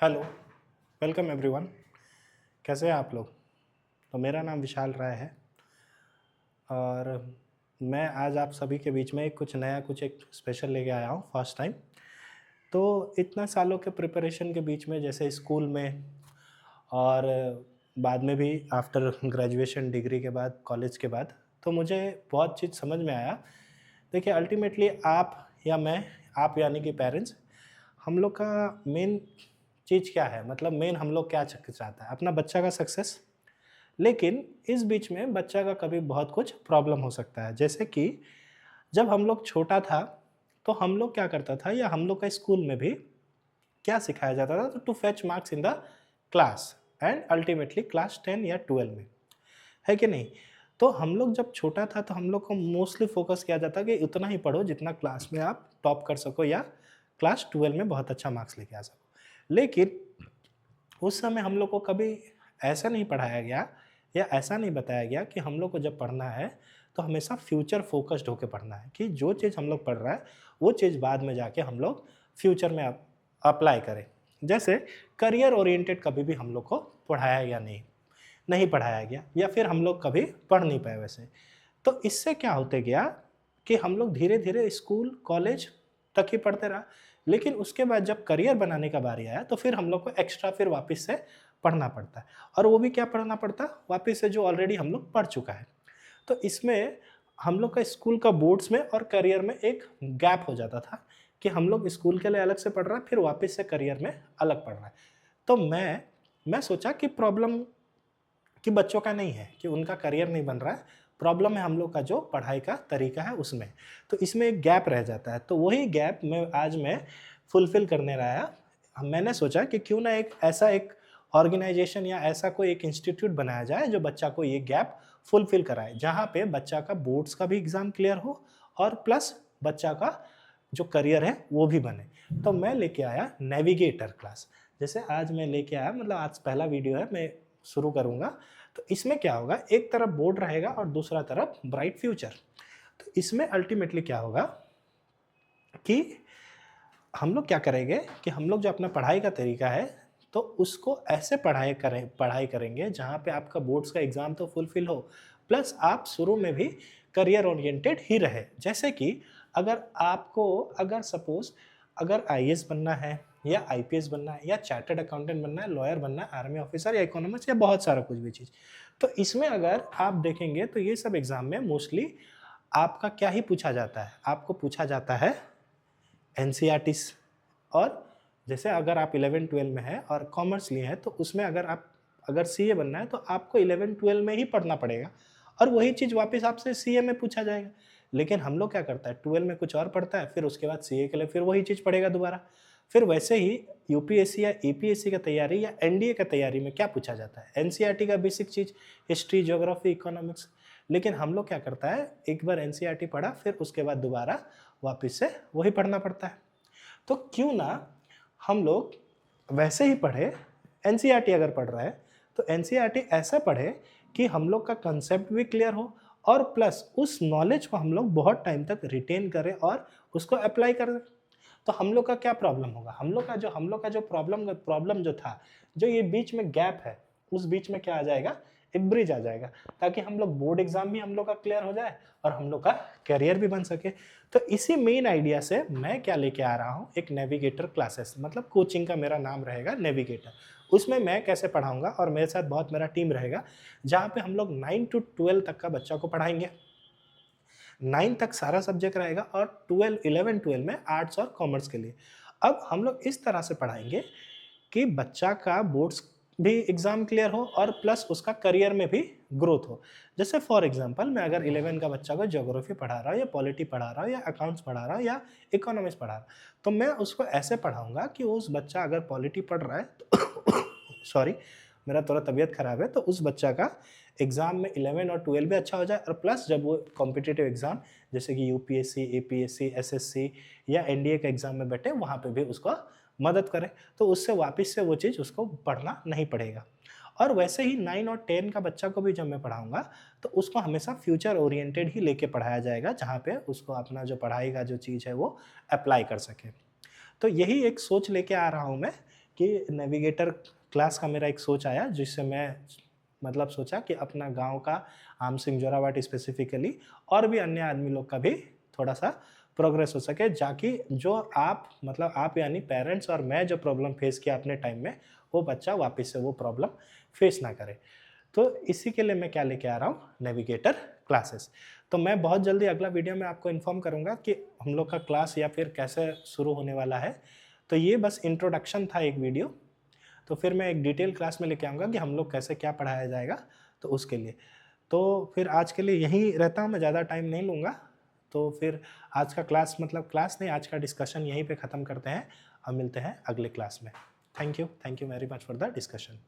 Hello, welcome everyone. कैसे हैं आप लोग? तो मेरा नाम विशाल राय है और मैं आज आप सभी के बीच में कुछ नया कुछ एक स्पेशल लेके आया हूँ फर्स्ट टाइम। तो इतना सालों के प्रिपरेशन के बीच में जैसे स्कूल में और बाद में भी आफ्टर ग्रेजुएशन डिग्री के बाद कॉलेज के बाद, तो मुझे बहुत चीज़ समझ में आया। देखिए अल्टीमेटली आप या मैं, आप यानी कि पेरेंट्स, हम लोग का मेन चीज़ क्या है, मतलब मेन हम लोग क्या चाहता है अपना बच्चा का सक्सेस। लेकिन इस बीच में बच्चा का कभी बहुत कुछ प्रॉब्लम हो सकता है। जैसे कि जब हम लोग छोटा था तो हम लोग क्या करता था, या हम लोग का स्कूल में भी क्या सिखाया जाता था, तो to fetch marks in the class and ultimately class 10 या 12 में, है कि नहीं? तो हम लोग जब छोटा था तो हम लोग को मोस्टली फोकस किया जाता कि उतना ही पढ़ो जितना क्लास में आप टॉप कर सको या क्लास 12 में बहुत अच्छा मार्क्स लेके आ सको। लेकिन उस समय हम लोग को कभी ऐसा नहीं पढ़ाया गया या ऐसा नहीं बताया गया कि हम लोग को जब पढ़ना है तो हमेशा फ्यूचर फोकस्ड होकर पढ़ना है, कि जो चीज़ हम लोग पढ़ रहा है वो चीज़ बाद में जाके हम लोग फ्यूचर में अप्लाई करें। जैसे करियर ओरिएंटेड कभी भी हम लोग को पढ़ाया गया नहीं, नहीं पढ़ाया गया, या फिर हम लोग कभी पढ़ नहीं पाए वैसे। तो इससे क्या होते गया कि हम लोग धीरे धीरे स्कूल कॉलेज तक ही पढ़ते रहा, लेकिन उसके बाद जब करियर बनाने का बारी आया तो फिर हम लोग को एक्स्ट्रा फिर वापस से पढ़ना पड़ता है। और वो भी क्या पढ़ना पड़ता है, वापस से जो ऑलरेडी हम लोग पढ़ चुका है। तो इसमें हम लोग का स्कूल का बोर्ड्स में और करियर में एक गैप हो जाता था कि हम लोग स्कूल के लिए अलग से पढ़ रहा है, फिर वापस से करियर में अलग पढ़ रहा है। तो मैं सोचा कि प्रॉब्लम कि बच्चों का नहीं है कि उनका करियर नहीं बन रहा है, प्रॉब्लम है हम लोग का जो पढ़ाई का तरीका है उसमें। तो इसमें एक गैप रह जाता है, तो वही गैप मैं फुलफ़िल करने रहा। मैंने सोचा कि क्यों ना एक ऐसा एक ऑर्गेनाइज़ेशन या ऐसा कोई एक इंस्टीट्यूट बनाया जाए जो बच्चा को ये गैप फुलफ़िल कराए, जहाँ पे बच्चा का बोर्ड्स का भी एग्ज़ाम क्लियर हो और प्लस बच्चा का जो करियर है वो भी बने। तो मैं लेके आया नेविगेटर क्लास। जैसे आज मैं लेके आया, मतलब आज पहला वीडियो है, मैं शुरू करूँगा। तो इसमें क्या होगा, एक तरफ बोर्ड रहेगा और दूसरा तरफ ब्राइट फ्यूचर। तो इसमें अल्टीमेटली क्या होगा कि हम लोग क्या करेंगे कि हम लोग जो अपना पढ़ाई का तरीका है तो उसको ऐसे पढ़ाई करेंगे जहाँ पे आपका बोर्ड्स का एग्ज़ाम तो फुलफ़िल हो, प्लस आप शुरू में भी करियर ओरिएंटेड ही रहे। जैसे कि अगर सपोज़ अगर आईएएस बनना है या आईपीएस बनना है या चार्टर्ड अकाउंटेंट बनना है, लॉयर बनना है, आर्मी ऑफिसर या इकोनॉमिस्ट या बहुत सारा कुछ भी चीज़। तो इसमें अगर आप देखेंगे तो ये सब एग्ज़ाम में मोस्टली आपका क्या ही पूछा जाता है, आपको पूछा जाता है एनसीईआरटीज़। और जैसे अगर आप 11-12 में हैं और कॉमर्स लिए हैं तो उसमें अगर सीए बनना है तो आपको 11-12 में ही पढ़ना पड़ेगा और वही चीज़ वापस आपसे सीए में पूछा जाएगा। लेकिन हम लोग क्या करता है, 12 में कुछ और पढ़ता है, फिर उसके बाद सीए के लिए फिर वही चीज़ पढ़ेगा दोबारा। फिर वैसे ही यूपीएससी या एपीएससी का तैयारी या एनडीए का तैयारी में क्या पूछा जाता है, एनसीईआरटी का बेसिक चीज़, हिस्ट्री, ज्योग्राफी, इकोनॉमिक्स। लेकिन हम लोग क्या करता है, एक बार एनसीईआरटी पढ़ा फिर उसके बाद दोबारा वापस से वही पढ़ना पड़ता है। तो क्यों ना हम लोग वैसे ही पढ़े, एनसीईआरटी अगर पढ़ रहा है तो एनसीईआरटी ऐसा पढ़े कि हम लोग का कंसेप्ट भी क्लियर हो और प्लस उस नॉलेज को हम लोग बहुत टाइम तक रिटेन करें और उसको अप्लाई करें। तो हम लोग का क्या प्रॉब्लम होगा, हम लोग का जो प्रॉब्लम जो था, जो ये बीच में गैप है, उस बीच में क्या आ जाएगा, एक ब्रिज आ जाएगा, ताकि हम लोग बोर्ड एग्जाम भी हम लोग का क्लियर हो जाए और हम लोग का करियर भी बन सके। तो इसी मेन आइडिया से मैं क्या लेके आ रहा हूँ, एक नेविगेटर क्लासेस, मतलब कोचिंग का मेरा नाम रहेगा नेविगेटर। उसमें मैं कैसे पढ़ाऊंगा और मेरे साथ बहुत मेरा टीम रहेगा, जहाँ पे हम लोग 9 to 12 तक का बच्चा को पढ़ाएंगे। 9 तक सारा सब्जेक्ट रहेगा और 11-12 में आर्ट्स और कॉमर्स के लिए। अब हम लोग इस तरह से पढ़ाएंगे कि बच्चा का बोर्ड्स भी एग्ज़ाम क्लियर हो और प्लस उसका करियर में भी ग्रोथ हो। जैसे फॉर एग्जांपल मैं अगर 11 का बच्चा को ज्योग्राफी पढ़ा रहा हूँ या पॉलिटी पढ़ा रहा हूँ या अकाउंट्स पढ़ा रहा हूँ या इकोनॉमिक्स पढ़ा रहा हूँ, तो मैं उसको ऐसे पढ़ाऊँगा कि उस बच्चा अगर पॉलिटी पढ़ रहा है तो सॉरी, मेरा थोड़ा तबीयत ख़राब है, तो उस बच्चा का एग्ज़ाम में 11 और 12 भी अच्छा हो जाए और प्लस जब वो कॉम्पिटिटिव एग्ज़ाम जैसे कि यूपीएससी, एपीएससी, एसएससी या एनडीए का एग्ज़ाम में बैठे, वहाँ पे भी उसको मदद करे, तो उससे वापस से वो चीज़ उसको पढ़ना नहीं पड़ेगा। और वैसे ही 9 और 10 का बच्चा को भी जब मैं पढ़ाऊँगा तो उसको हमेशा फ्यूचर ओरिएंटेड ही लेके पढ़ाया जाएगा, जहाँ पे उसको अपना जो पढ़ाई का जो चीज़ है वो अप्लाई कर सके। तो यही एक सोच लेके आ रहा हूँ मैं कि नेविगेटर क्लास का मेरा एक सोच आया, जिससे मैं मतलब सोचा कि अपना गांव का आम सिंह जोरावाटी स्पेसिफिकली और भी अन्य आदमी लोग का भी थोड़ा सा प्रोग्रेस हो सके, जाकि जो आप मतलब आप यानी पेरेंट्स और मैं जो प्रॉब्लम फेस किया अपने टाइम में, वो बच्चा वापस से वो प्रॉब्लम फेस ना करे। तो इसी के लिए मैं क्या लेके आ रहा हूँ, नेविगेटर क्लासेस। तो मैं बहुत जल्दी अगला वीडियो में आपको इन्फॉर्म करूँगा कि हम लोग का क्लास या फिर कैसे शुरू होने वाला है। तो ये बस इंट्रोडक्शन था एक वीडियो, तो फिर मैं एक डिटेल क्लास में लेके आऊँगा कि हम लोग कैसे क्या पढ़ाया जाएगा, तो उसके लिए। तो फिर आज के लिए यहीं रहता हूँ, मैं ज़्यादा टाइम नहीं लूँगा। तो फिर आज का क्लास मतलब क्लास नहीं, आज का डिस्कशन यहीं पे ख़त्म करते हैं और मिलते हैं अगले क्लास में। Thank you very much for the discussion.